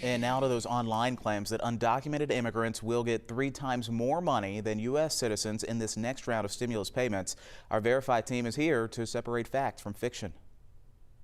And now to those online claims that undocumented immigrants will get 3 times more money than U.S. citizens in this next round of stimulus payments. Our Verified team is here to separate fact from fiction.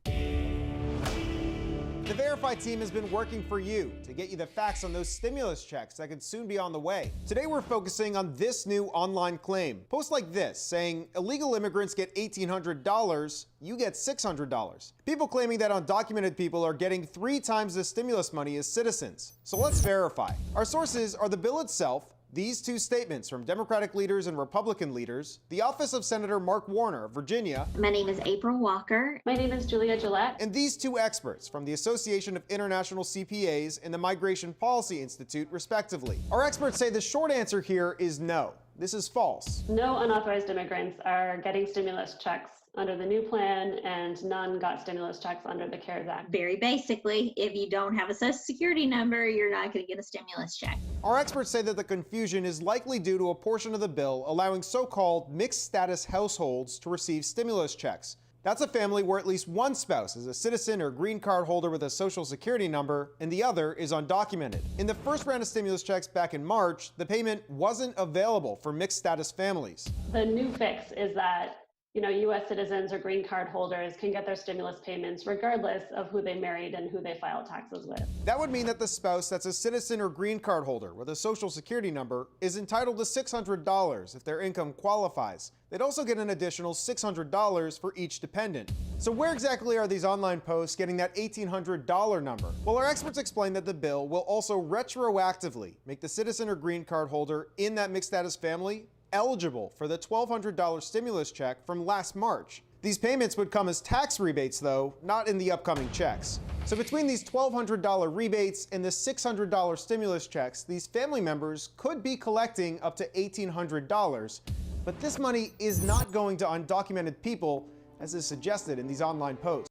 The Verified team has been working for you to get you the facts on those stimulus checks that could soon be on the way. Today we're focusing on this new online claim. Posts like this saying illegal immigrants get $1,800, you get $600. People claiming that undocumented people are getting 3 times the stimulus money as citizens. So let's verify. Our sources are the bill itself, these 2 statements from Democratic leaders and Republican leaders, the office of Senator Mark Warner of Virginia. My name is April Walker. My name is Julia Gillette. And these 2 experts from the Association of International CPAs and the Migration Policy Institute, respectively. Our experts say the short answer here is no. This is false. No unauthorized immigrants are getting stimulus checks under the new plan, and none got stimulus checks under the CARES Act. Very basically, if you don't have a Social Security number, you're not going to get a stimulus check. Our experts say that the confusion is likely due to a portion of the bill allowing so-called mixed status households to receive stimulus checks. That's a family where at least one spouse is a citizen or green card holder with a Social Security number, and the other is undocumented. In the first round of stimulus checks back in March, the payment wasn't available for mixed status families. The new fix is that U.S. citizens or green card holders can get their stimulus payments regardless of who they married and who they filed taxes with. That would mean that the spouse that's a citizen or green card holder with a Social Security number is entitled to $600 if their income qualifies. They'd also get an additional $600 for each dependent. So where exactly are these online posts getting that $1,800 number? Well, our experts explain that the bill will also retroactively make the citizen or green card holder in that mixed status family eligible for the $1,200 stimulus check from last March. These payments would come as tax rebates, though, not in the upcoming checks. So between these $1,200 rebates and the $600 stimulus checks, these family members could be collecting up to $1,800. But this money is not going to undocumented people, as is suggested in these online posts.